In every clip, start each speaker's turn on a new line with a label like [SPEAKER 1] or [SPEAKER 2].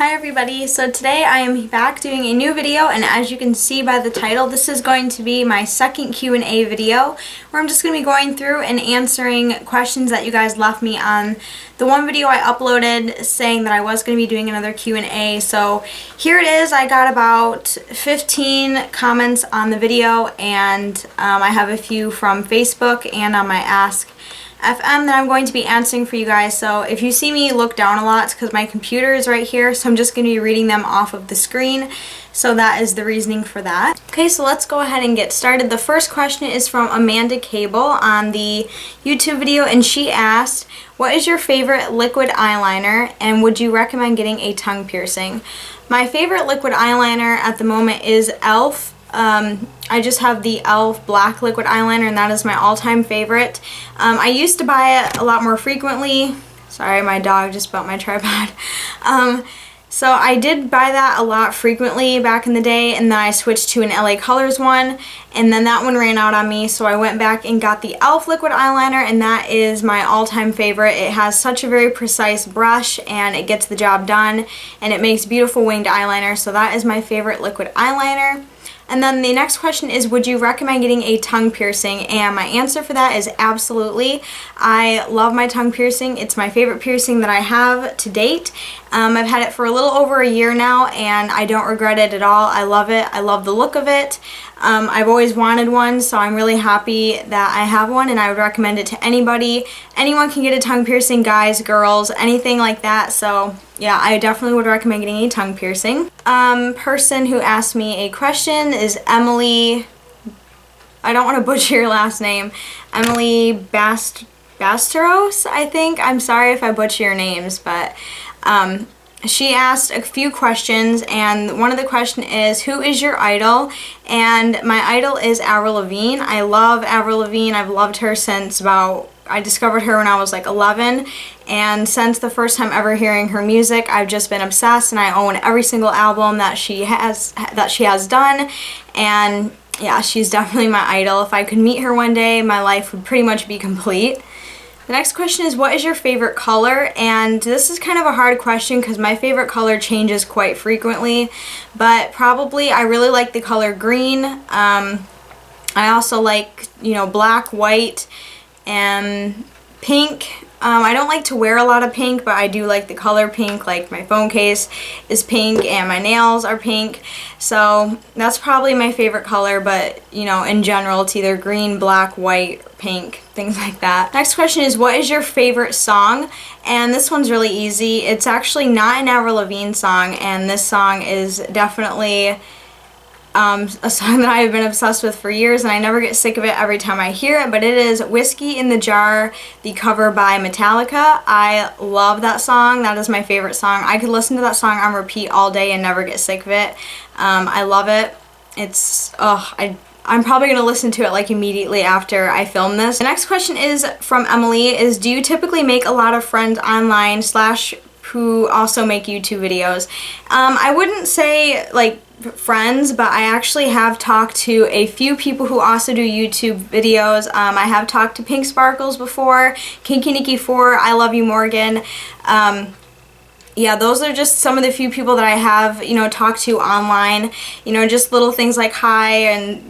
[SPEAKER 1] Hi everybody, so today I am back doing a new video, and as you can see by the title, this is going to be my second Q&A video where I'm just going to be going through and answering questions that you guys left me on the one video I uploaded saying that I was going to be doing another Q&A. So here it is. I got about 15 comments on the video, and I have a few from Facebook and on my Ask FM that I'm going to be answering for you guys. So if you see me look down a lot, it's because my computer is right here, so I'm just going to be reading them off of the screen. So that is the reasoning for that. Okay, so let's go ahead and get started. The first question is from Amanda Cable on the YouTube video, and she asked, what is your favorite liquid eyeliner, and would you recommend getting a tongue piercing? My favorite liquid eyeliner at the moment is e.l.f. I just have the e.l.f. black liquid eyeliner, and that is my all-time favorite. I used to buy it a lot more frequently. Sorry, my dog just bumped my tripod. So I did buy that a lot frequently back in the day, and then I switched to an LA Colors one, and then that one ran out on me, so I went back and got the e.l.f. liquid eyeliner, and that is my all-time favorite. It has such a very precise brush, and it gets the job done, and it makes beautiful winged eyeliner, so that is my favorite liquid eyeliner. And then the next question is, would you recommend getting a tongue piercing? And my answer for that is absolutely. I love my tongue piercing. It's my favorite piercing that I have to date. I've had it for a little over a year now, and I don't regret it at all. I love it. I love the look of it. I've always wanted one, so I'm really happy that I have one, and I would recommend it to anybody. Anyone can get a tongue piercing, guys, girls, anything like that. So yeah, I definitely would recommend getting a tongue piercing. Person who asked me a question is Emily. I don't want to butcher your last name. Emily Basteros, I think. I'm sorry if I butcher your names, but she asked a few questions, and one of the questions is, who is your idol? And my idol is Avril Lavigne. I love Avril Lavigne. I've loved her since I discovered her when I was like 11, and since the first time ever hearing her music, I've just been obsessed, and I own every single album that she has done, and yeah, she's definitely my idol. If I could meet her one day, my life would pretty much be complete. The next question is, what is your favorite color? And this is kind of a hard question because my favorite color changes quite frequently, but probably I really like the color green. I also like, black, white, and pink. I don't like to wear a lot of pink, but I do like the color pink. Like my phone case is pink and my nails are pink. So that's probably my favorite color, but in general it's either green, black, white, pink, things like that. Next question is, what is your favorite song? And this one's really easy. It's actually not an Avril Lavigne song, and this song is definitely a song that I've been obsessed with for years, and I never get sick of it every time I hear it, but it is Whiskey in the Jar, the cover by Metallica. I love that song. That is my favorite song. I could listen to that song on repeat all day and never get sick of it. I love it. I'm probably going to listen to it like immediately after I film this. The next question is from Emily, is do you typically make a lot of friends online / who also make YouTube videos? I wouldn't say like friends, but I actually have talked to a few people who also do YouTube videos. I have talked to Pink Sparkles before, Kinky Nikki 4, I Love You Morgan. Yeah, those are just some of the few people that I have, talked to online, just little things like hi and,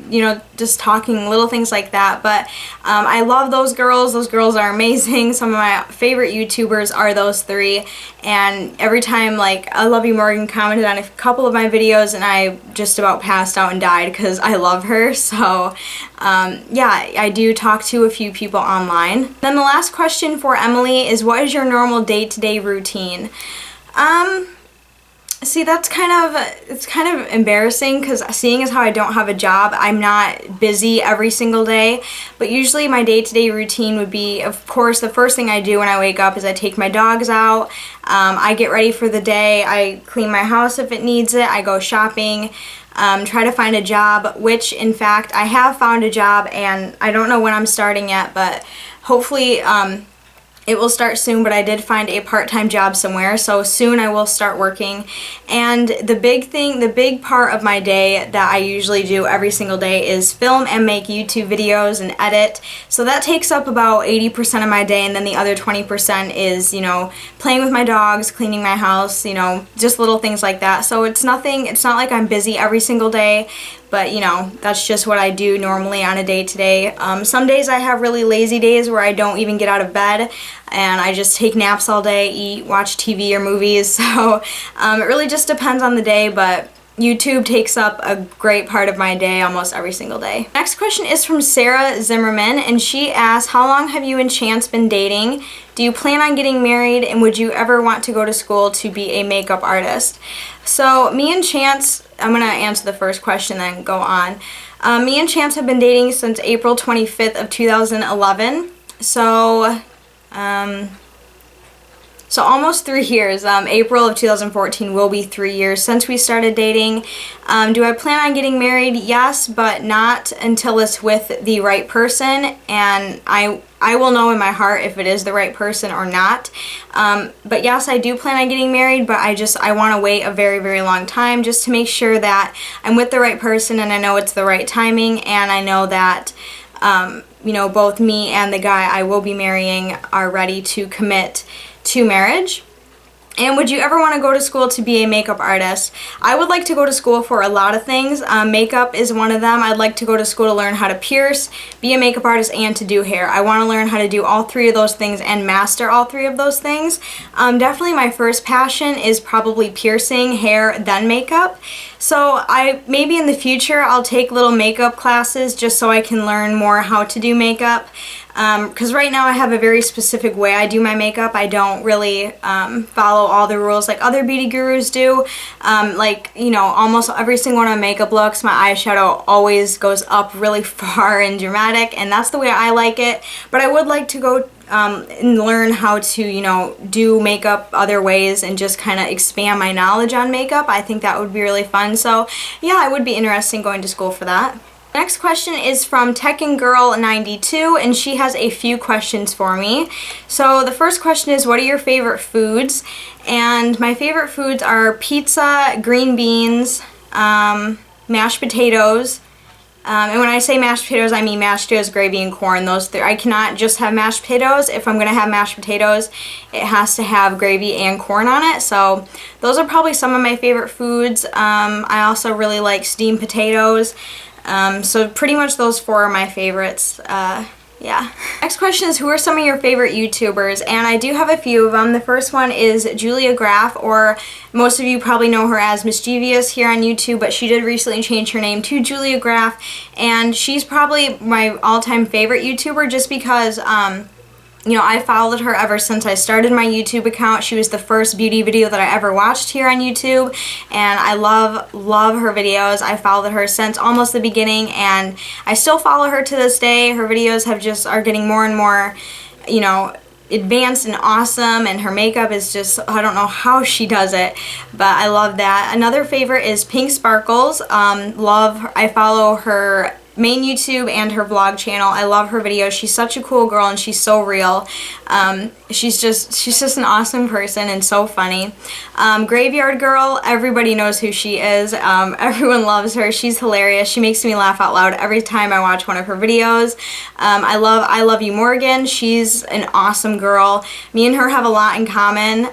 [SPEAKER 1] just talking little things like that. But I love those girls. Those girls are amazing. Some of my favorite YouTubers are those three. And every time, like, I Love You Morgan commented on a couple of my videos, and I just about passed out and died because I love her. So, yeah, I do talk to a few people online. Then the last question for Emily is, what is your normal day-to-day routine? See, it's kind of embarrassing because seeing as how I don't have a job, I'm not busy every single day, but usually my day-to-day routine would be, of course, the first thing I do when I wake up is I take my dogs out, I get ready for the day, I clean my house if it needs it, I go shopping, try to find a job, which in fact I have found a job, and I don't know when I'm starting yet, but hopefully it will start soon, but I did find a part-time job somewhere, so soon I will start working. And the big part of my day that I usually do every single day is film and make YouTube videos and edit. So that takes up about 80% of my day, and then the other 20% is, you know, playing with my dogs, cleaning my house, you know, just little things like that. So it's not like I'm busy every single day, but you know, that's just what I do normally on a day-to-day. Some days I have really lazy days where I don't even get out of bed and I just take naps all day, eat, watch TV or movies. So it really just depends on the day, but YouTube takes up a great part of my day almost every single day. Next question is from Sarah Zimmerman, and she asks, how long have you and Chance been dating? Do you plan on getting married, and would you ever want to go to school to be a makeup artist? So me and Chance, I'm going to answer the first question then go on. Me and Chance have been dating since April 25th of 2011. So almost 3 years. April of 2014 will be 3 years since we started dating. Do I plan on getting married? Yes, but not until it's with the right person, and I will know in my heart if it is the right person or not. But yes, I do plan on getting married, but I want to wait a very, very long time just to make sure that I'm with the right person and I know it's the right timing, and I know that you know, both me and the guy I will be marrying are ready to commit to marriage. And would you ever want to go to school to be a makeup artist? I would like to go to school for a lot of things. Makeup is one of them. I'd like to go to school to learn how to pierce, be a makeup artist, and to do hair. I want to learn how to do all 3 of those things and master all 3 of those things. Definitely my first passion is probably piercing, hair, then makeup. So maybe in the future I'll take little makeup classes just so I can learn more how to do makeup. Because right now I have a very specific way I do my makeup. I don't really follow all the rules like other beauty gurus do. Like, you know, almost every single one of my makeup looks, my eyeshadow always goes up really far and dramatic, and that's the way I like it. But I would like to go and learn how to, you know, do makeup other ways and just kind of expand my knowledge on makeup. I think that would be really fun. So yeah, I would be interested in going to school for that. Next question is from TekkenGirl92, and she has a few questions for me. So the first question is, what are your favorite foods? And my favorite foods are pizza, green beans, mashed potatoes. And when I say mashed potatoes, I mean mashed potatoes, gravy, and corn. Those 3. I cannot just have mashed potatoes. If I'm going to have mashed potatoes, it has to have gravy and corn on it. So those are probably some of my favorite foods. I also really like steamed potatoes. So pretty much those 4 are my favorites. Yeah. Next question is, who are some of your favorite YouTubers? And I do have a few of them. The first one is Julia Graff, or most of you probably know her as Mischievous here on YouTube, but she did recently change her name to Julia Graff, and she's probably my all-time favorite YouTuber just because, you know, I followed her ever since I started my YouTube account. She was the first beauty video that I ever watched here on YouTube, and I love her videos. I followed her since almost the beginning, and I still follow her to this day. Her videos are getting more and more, you know, advanced and awesome, and her makeup is just, I don't know how she does it, but I love that. Another favorite is Pink Sparkles. I follow her main YouTube and her vlog channel. I love her videos. She's such a cool girl and she's so real. She's just an awesome person and so funny. Graveyard Girl, everybody knows who she is. Everyone loves her. She's hilarious. She makes me laugh out loud every time I watch one of her videos. I love you, Morgan. She's an awesome girl. Me and her have a lot in common.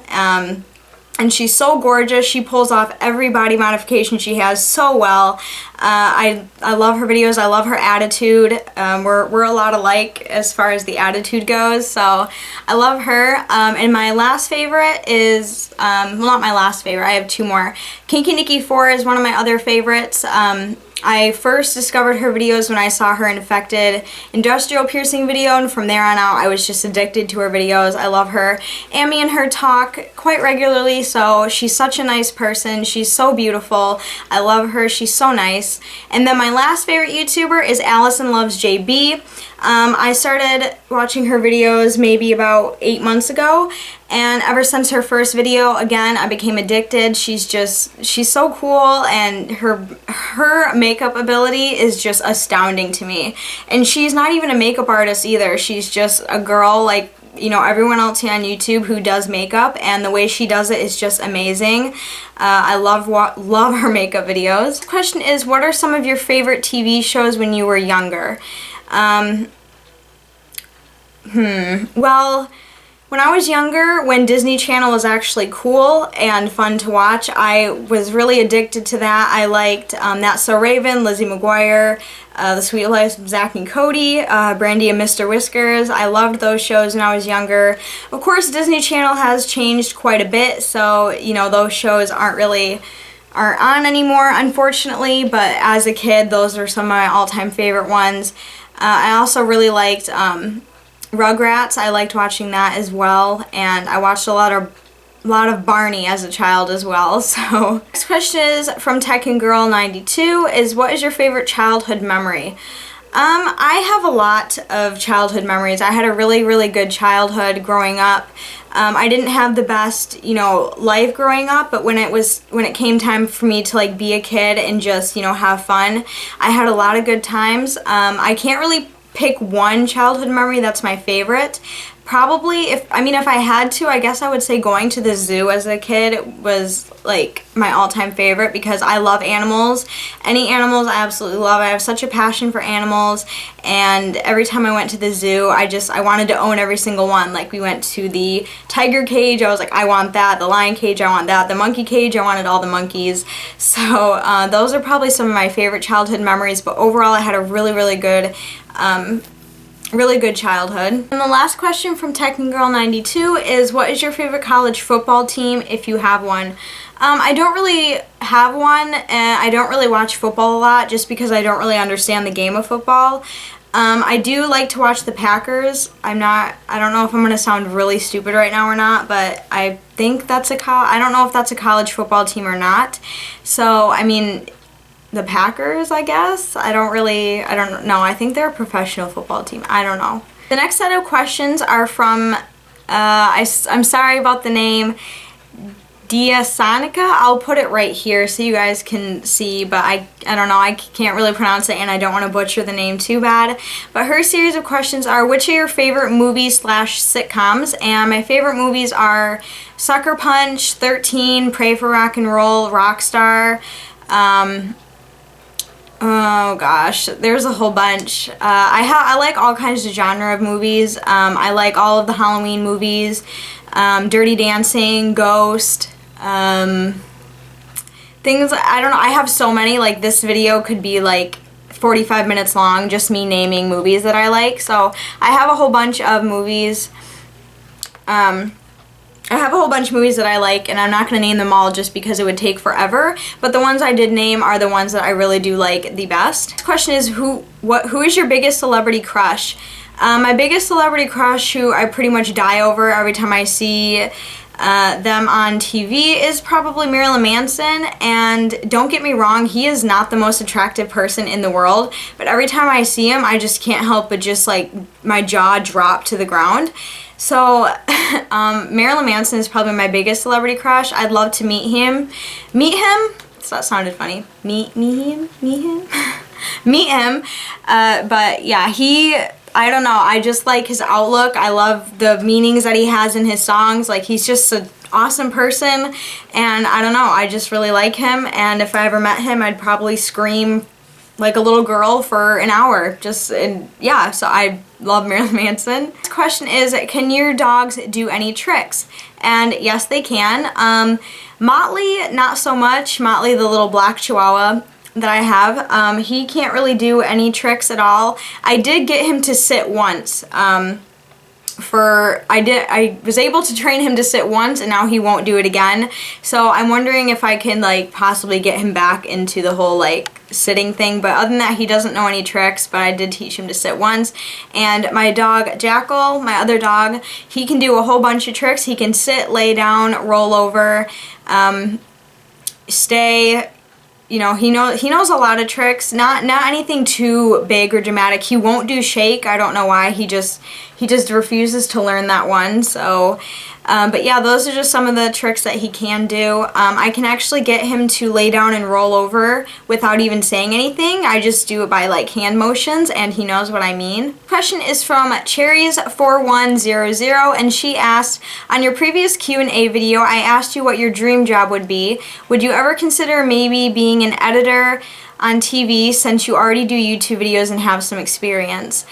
[SPEAKER 1] And she's so gorgeous. She pulls off every body modification she has so well. I love her videos. I love her attitude. We're a lot alike as far as the attitude goes, so I love her. And my last favorite is, well, not my last favorite, I have 2 more. Kinky Nikki 4 is one of my other favorites. I first discovered her videos when I saw her infected industrial piercing video, and from there on out I was just addicted to her videos. I love her, and me and her talk quite regularly, so she's such a nice person. She's so beautiful. I love her. She's so nice. And then my last favorite YouTuber is Allison Loves JB. I started watching her videos maybe about 8 months ago, and ever since her first video, again, I became addicted. She's so cool, and her makeup ability is just astounding to me. And she's not even a makeup artist either. She's just a girl like you know, everyone else on YouTube who does makeup, and the way she does it is just amazing. I love her makeup videos. The question is, what are some of your favorite TV shows when you were younger? Well, when I was younger, when Disney Channel was actually cool and fun to watch, I was really addicted to that. I liked That's So Raven, Lizzie McGuire, The Sweet Life of Zack and Cody, Brandy and Mr. Whiskers. I loved those shows when I was younger. Of course, Disney Channel has changed quite a bit, so, you know, those shows aren't on anymore, unfortunately, but as a kid, those are some of my all-time favorite ones. I also really liked Rugrats. I liked watching that as well, and I watched a lot of Barney as a child as well. So next question is from TechandGirl92 is, what is your favorite childhood memory? I have a lot of childhood memories. I had a really good childhood growing up. I didn't have the best, you know, life growing up, but when it came time for me to like be a kid and just, you know, have fun, I had a lot of good times. I can't really pick one childhood memory that's my favorite. Probably, if I had to, I guess I would say going to the zoo as a kid was like my all-time favorite, because I love animals. Any animals I absolutely love. I have such a passion for animals, and every time I went to the zoo, I wanted to own every single one. Like, we went to the tiger cage, I was like, I want that. The lion cage, I want that. The monkey cage, I wanted all the monkeys. So those are probably some of my favorite childhood memories, but overall I had a really good childhood. And the last question from TechandGirl92 is, what is your favorite college football team, if you have one? I don't really have one, and I don't really watch football a lot just because I don't really understand the game of football. I do like to watch the Packers. I don't know if I'm going to sound really stupid right now or not, but I think that's I don't know if that's a college football team or not. So, I mean, the Packers, I guess. I don't know. I think they're a professional football team. I don't know. The next set of questions are from, I'm sorry about the name, Diasonica. I'll put it right here so you guys can see, but I don't know, I can't really pronounce it, and I don't want to butcher the name too bad. But her series of questions are, which are your favorite movies / sitcoms? And my favorite movies are Sucker Punch, 13, Pray for Rock and Roll, Rockstar, oh gosh, there's a whole bunch. I like all kinds of genre of movies. I like all of the Halloween movies, Dirty Dancing, Ghost, things, I don't know, I have so many. Like, this video could be like 45 minutes long, just me naming movies that I like. So I have a whole bunch of movies. I have a whole bunch of movies that I like, and I'm not going to name them all just because it would take forever, but the ones I did name are the ones that I really do like the best. This question is, who is your biggest celebrity crush? My biggest celebrity crush, who I pretty much die over every time I see them on TV, is probably Marilyn Manson. And don't get me wrong, he is not the most attractive person in the world, but every time I see him, I just can't help but just like my jaw drop to the ground. So Marilyn Manson is probably my biggest celebrity crush. I'd love to meet him. So that sounded funny. Meet him. But yeah, I don't know, I just like his outlook. I love the meanings that he has in his songs. Like, he's just an awesome person, and I don't know, I just really like him, and if I ever met him, I'd probably scream like a little girl for an hour. Yeah, so I love Marilyn Manson. This question is, can your dogs do any tricks? And yes, they can. Motley, not so much. Motley, the little black chihuahua that I have, he can't really do any tricks at all. I did get him to sit once. I was able to train him to sit once, and now he won't do it again. So I'm wondering if I can like possibly get him back into the whole like sitting thing. But other than that, he doesn't know any tricks, but I did teach him to sit once. And my dog Jackal, my other dog, he can do a whole bunch of tricks. He can sit, lay down, roll over, stay. You know, he knows a lot of tricks. Not anything too big or dramatic. He won't do shake. I don't know why. He just refuses to learn that one. So But yeah, those are just some of the tricks that he can do. I can actually get him to lay down and roll over without even saying anything. I just do it by like hand motions, and he knows what I mean. Question is from Cherries4100, and she asked, on your previous Q&A video, I asked you what your dream job would be. Would you ever consider maybe being an editor on TV since you already do YouTube videos and have some experience?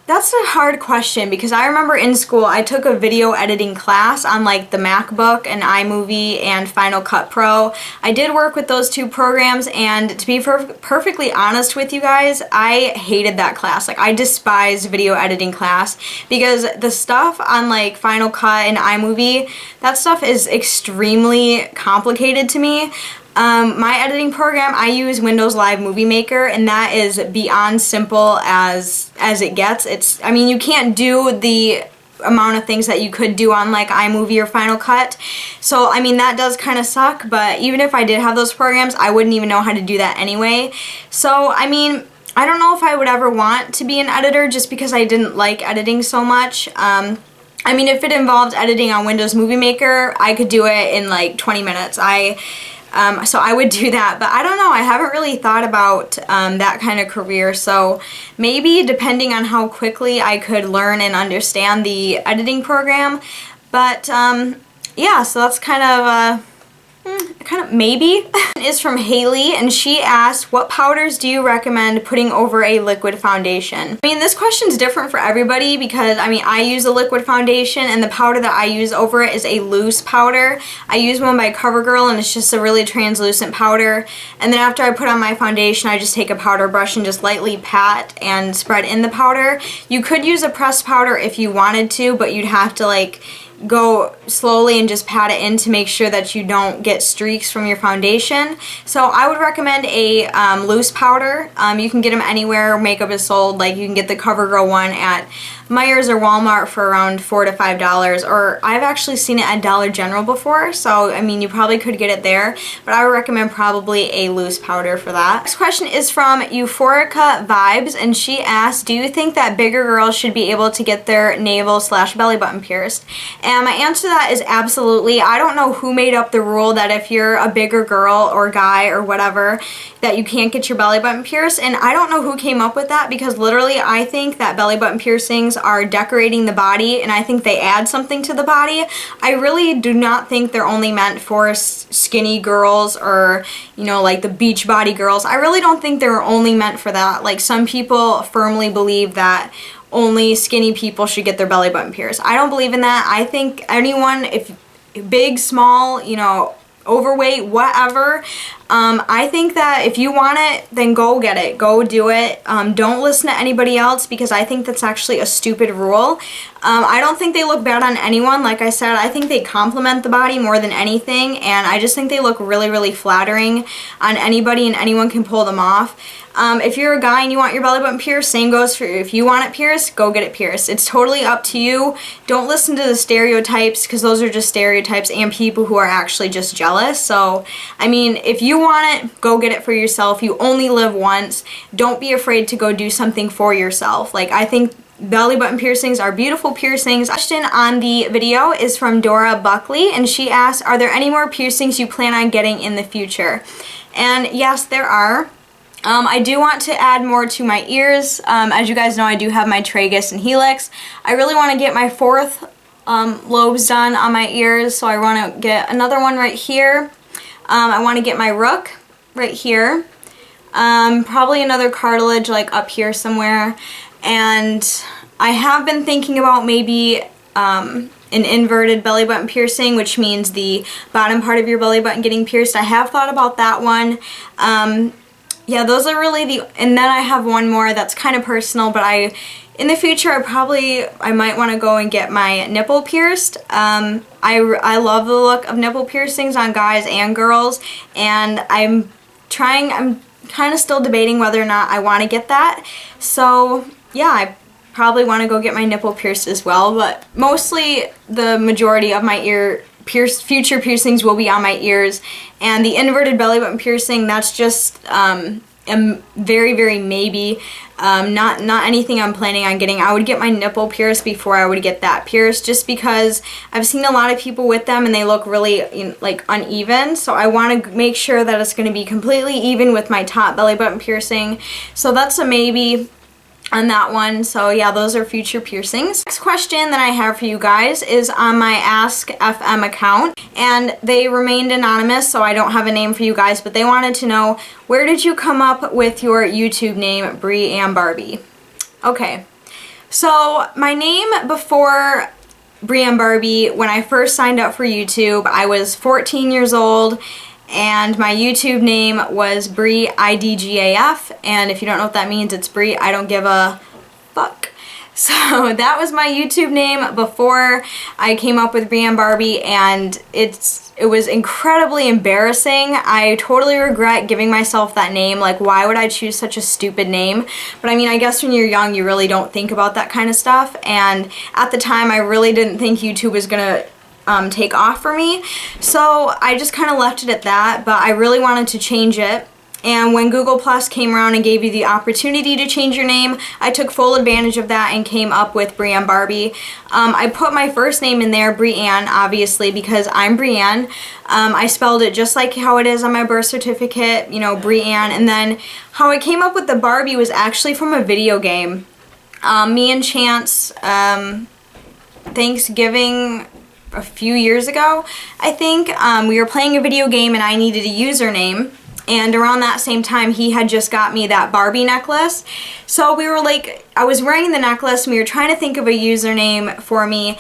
[SPEAKER 1] That's a hard question because I remember in school I took a video editing class on like the MacBook and iMovie and Final Cut Pro. I did work with those two programs, and to be perfectly honest with you guys, I hated that class. Like, I despised video editing class because the stuff on like Final Cut and iMovie, that stuff is extremely complicated to me. My editing program, I use Windows Live Movie Maker, and that is beyond simple as it gets. I mean, you can't do the amount of things that you could do on like iMovie or Final Cut. So, I mean, that does kind of suck, but even if I did have those programs, I wouldn't even know how to do that anyway. So, I mean, I don't know if I would ever want to be an editor just because I didn't like editing so much. I mean, if it involved editing on Windows Movie Maker, I could do it in like 20 minutes. So I would do that, but I don't know, I haven't really thought about that kind of career, so maybe depending on how quickly I could learn and understand the editing program, but yeah, so that's kind of maybe. Is from Haley, and she asked, what powders do you recommend putting over a liquid foundation? I mean, this question's different for everybody because, I mean, I use a liquid foundation, and the powder that I use over it is a loose powder. I use one by CoverGirl, and it's just a really translucent powder, and then after I put on my foundation, I just take a powder brush and just lightly pat and spread in the powder. You could use a pressed powder if you wanted to, but you'd have to like go slowly and just pat it in to make sure that you don't get streaks from your foundation. So I would recommend a loose powder. You can get them anywhere makeup is sold. Like, you can get the CoverGirl one at Meijer's or Walmart for around $4 to $5, or I've actually seen it at Dollar General before, so I mean, you probably could get it there, but I would recommend probably a loose powder for that. Next question is from Euphorica Vibes, and she asked, do you think that bigger girls should be able to get their navel/belly button pierced? And my answer to that is absolutely. I don't know who made up the rule that if you're a bigger girl or guy or whatever, that you can't get your belly button pierced, and I don't know who came up with that, because literally I think that belly button piercings are decorating the body, and I think they add something to the body. I really do not think they're only meant for skinny girls or, you know, like the beach body girls. I really don't think they're only meant for that. Like, some people firmly believe that only skinny people should get their belly button pierced. I don't believe in that. I think anyone, if big, small, you know, overweight, whatever, I think that if you want it, then go get it. Go do it. Don't listen to anybody else, because I think that's actually a stupid rule. I don't think they look bad on anyone. Like I said, I think they complement the body more than anything, and I just think they look really, really flattering on anybody, and anyone can pull them off. If you're a guy and you want your belly button pierced, same goes for you. If you want it pierced, go get it pierced. It's totally up to you. Don't listen to the stereotypes, because those are just stereotypes and people who are actually just jealous. So, I mean, if you want it, go get it for yourself. You only live once. Don't be afraid to go do something for yourself. Like, I think belly button piercings are beautiful piercings. Question on the video is from Dora Buckley, and she asked, are there any more piercings you plan on getting in the future? And yes, there are. I do want to add more to my ears. As you guys know, I do have my tragus and helix. I really want to get my fourth lobes done on my ears, so I want to get another one right here. I want to get my rook right here. Probably another cartilage like up here somewhere. And I have been thinking about maybe an inverted belly button piercing, which means the bottom part of your belly button getting pierced. I have thought about that one. Yeah, those are really and then I have one more that's kind of personal, but in the future I might want to go and get my nipple pierced. I love the look of nipple piercings on guys and girls, and I'm kind of still debating whether or not I want to get that. So yeah, I probably want to go get my nipple pierced as well, but mostly the majority of my future piercings will be on my ears. And the inverted belly button piercing, that's just very, very maybe. Not anything I'm planning on getting. I would get my nipple pierced before I would get that pierced, just because I've seen a lot of people with them and they look really like uneven. So I want to make sure that it's going to be completely even with my top belly button piercing. So that's a maybe on that one. So yeah, those are future piercings. Next question that I have for you guys is on my Ask FM account, and they remained anonymous, so I don't have a name for you guys, but they wanted to know, where did you come up with your YouTube name, BreeAnnBarbie? Okay, so my name before BreeAnnBarbie, when I first signed up for YouTube, I was 14 years old, and my YouTube name was Bree IDGAF, and if you don't know what that means, it's Bree I don't give a fuck. So that was my YouTube name before I came up with BreeAnnBarbie, and it was incredibly embarrassing. I totally regret giving myself that name. Like, why would I choose such a stupid name? But I mean, I guess when you're young, you really don't think about that kind of stuff, and at the time, I really didn't think YouTube was gonna take off for me, so I just kind of left it at that. But I really wanted to change it, and when Google Plus came around and gave you the opportunity to change your name, I took full advantage of that and came up with BreeAnnBarbie. I put my first name in there, BreeAnn, obviously, because I'm BreeAnn. I spelled it just like how it is on my birth certificate, you know, BreeAnn. And then how I came up with the Barbie was actually from a video game. Me and Chance, Thanksgiving a few years ago, I think, we were playing a video game and I needed a username, and around that same time he had just got me that Barbie necklace. So we were like, I was wearing the necklace and we were trying to think of a username for me,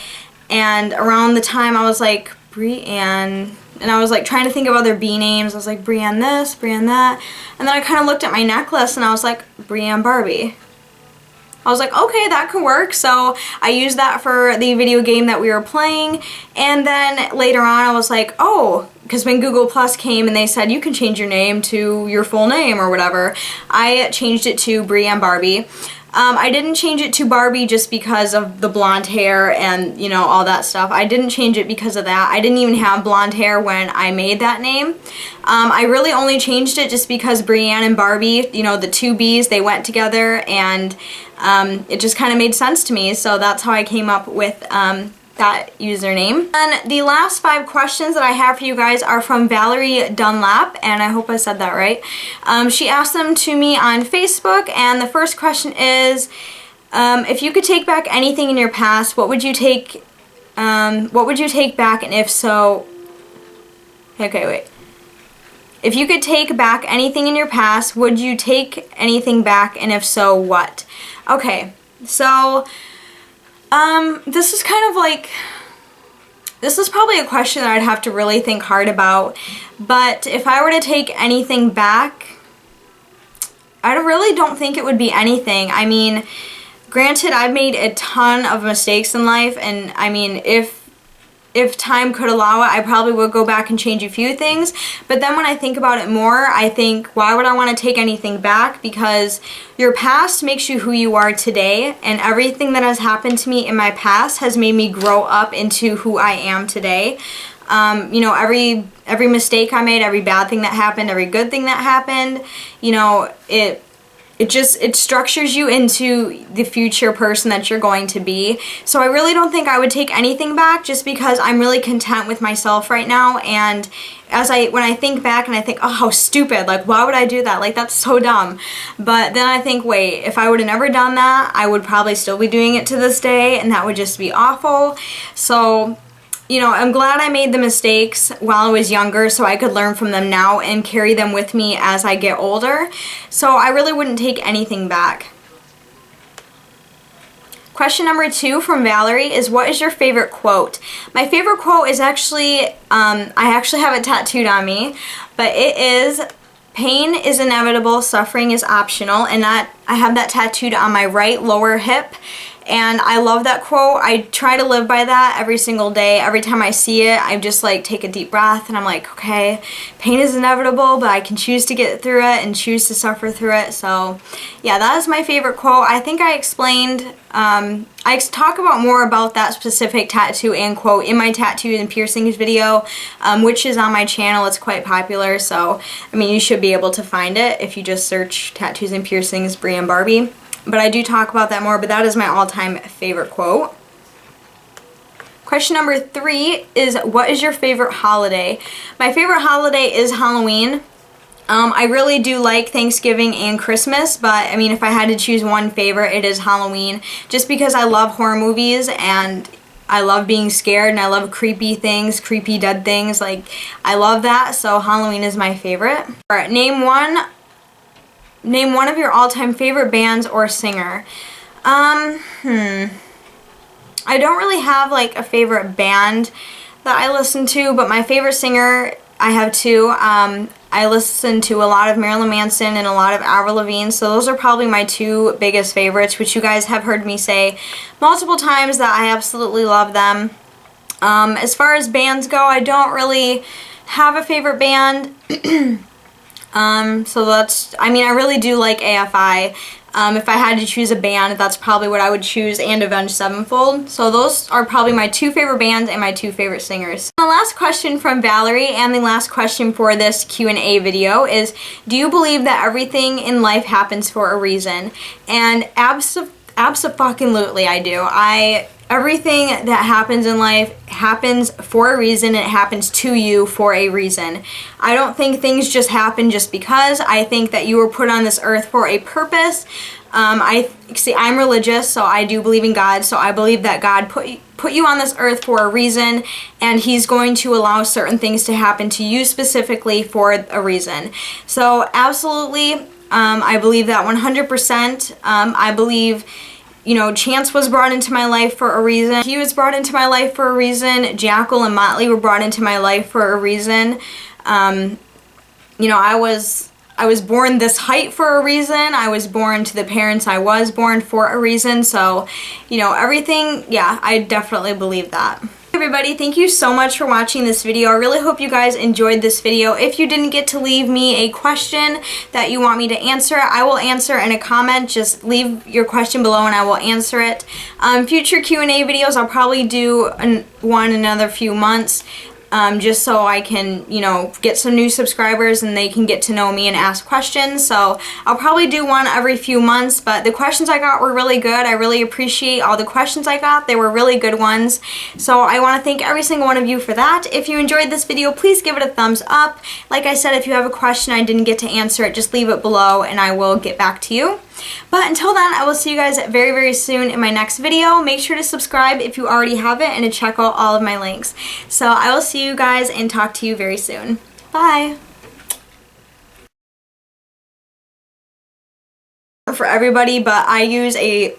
[SPEAKER 1] and around the time I was like, BreeAnn, and I was like trying to think of other B names. I was like, BreeAnn this, BreeAnn that, and then I kind of looked at my necklace and I was like, BreeAnnBarbie. I was like, okay, that could work. So I used that for the video game that we were playing, and then later on I was like, oh, because when Google Plus came and they said you can change your name to your full name or whatever, I changed it to BreeAnnBarbie. I didn't change it to Barbie just because of the blonde hair and, you know, all that stuff. I didn't change it because of that. I didn't even have blonde hair when I made that name. I really only changed it just because BreeAnn and Barbie, you know, the two B's, they went together, and it just kind of made sense to me. So that's how I came up with that username. And the last 5 questions that I have for you guys are from Valerie Dunlap, and I hope I said that right. She asked them to me on Facebook, and the first question is, if you could take back anything in your past, what would you take back, and if so, okay, wait. If you could take back anything in your past, would you take anything back, and if so, what? Okay, so this is kind of like, this is probably a question that I'd have to really think hard about, but if I were to take anything back, I really don't think it would be anything. I mean, granted, I've made a ton of mistakes in life, and I mean, if time could allow it, I probably would go back and change a few things. But then when I think about it more, I think, why would I want to take anything back? Because your past makes you who you are today, and everything that has happened to me in my past has made me grow up into who I am today. You know, every mistake I made, every bad thing that happened, every good thing that happened, you know, it structures you into the future person that you're going to be. So I really don't think I would take anything back, just because I'm really content with myself right now. And when I think back and I think, oh, how stupid, like, why would I do that? Like, that's so dumb. But then I think, wait, if I would have never done that, I would probably still be doing it to this day, and that would just be awful. So, you know, I'm glad I made the mistakes while I was younger so I could learn from them now and carry them with me as I get older. So I really wouldn't take anything back. Question number 2 from Valerie is, what is your favorite quote? My favorite quote is actually, I actually have it tattooed on me, but it is, pain is inevitable, suffering is optional, and that I have that tattooed on my right lower hip. and I love that quote. I try to live by that every single day. Every time I see it, I just like take a deep breath and I'm like, okay, pain is inevitable, but I can choose to get through it and choose to suffer through it. So yeah, that is my favorite quote. I think I explained, I talk about more about that specific tattoo and quote in my tattoos and piercings video, which is on my channel. It's quite popular, so I mean, you should be able to find it if you just search tattoos and piercings BreeAnnBarbie. But I do talk about that more, but that is my all-time favorite quote. Question number 3 is, what is your favorite holiday? My favorite holiday is Halloween. I really do like Thanksgiving and Christmas, but I mean, if I had to choose one favorite, it is Halloween, just because I love horror movies and I love being scared and I love creepy things, creepy dead things. Like, I love that, so Halloween is my favorite. All right, name one of your all-time favorite bands or singer. I don't really have like a favorite band that I listen to, but my favorite singer, I have two. I listen to a lot of Marilyn Manson and a lot of Avril Lavigne, so those are probably my two biggest favorites, which you guys have heard me say multiple times that I absolutely love them. As far as bands go, I don't really have a favorite band. So that's, I mean, I really do like AFI. If I had to choose a band, that's probably what I would choose, and Avenged Sevenfold. So those are probably my two favorite bands and my two favorite singers. The last question from Valerie, and the last question for this Q&A video, is, do you believe that everything in life happens for a reason? And abso-fucking-lutely I do. Everything that happens in life happens for a reason, and it happens to you for a reason. I don't think things just happen just because. I think that you were put on this earth for a purpose. I'm religious, so I do believe in God, so I believe that God put you on this earth for a reason, and He's going to allow certain things to happen to you specifically for a reason. So absolutely, I believe that 100%. I believe, you know, Chance was brought into my life for a reason. He was brought into my life for a reason. Jackal and Motley were brought into my life for a reason. You know, I was born this height for a reason. I was born to the parents I was born for a reason. So, you know, everything, yeah, I definitely believe that. Everybody, thank you so much for watching this video. I really hope you guys enjoyed this video. If you didn't get to leave me a question that you want me to answer, I will answer in a comment. Just leave your question below and I will answer it. Future Q&A videos, I'll probably do one in another few months. Just so I can, you know, get some new subscribers and they can get to know me and ask questions. So I'll probably do one every few months, but the questions I got were really good. I really appreciate all the questions I got. They were really good ones. So I want to thank every single one of you for that. If you enjoyed this video, please give it a thumbs up. Like I said, if you have a question I didn't get to answer it, just leave it below and I will get back to you. But until then, I will see you guys very, very soon in my next video. Make sure to subscribe if you already have it and to check out all of my links. So I will see you guys and talk to you very soon. Bye! For everybody, but I use a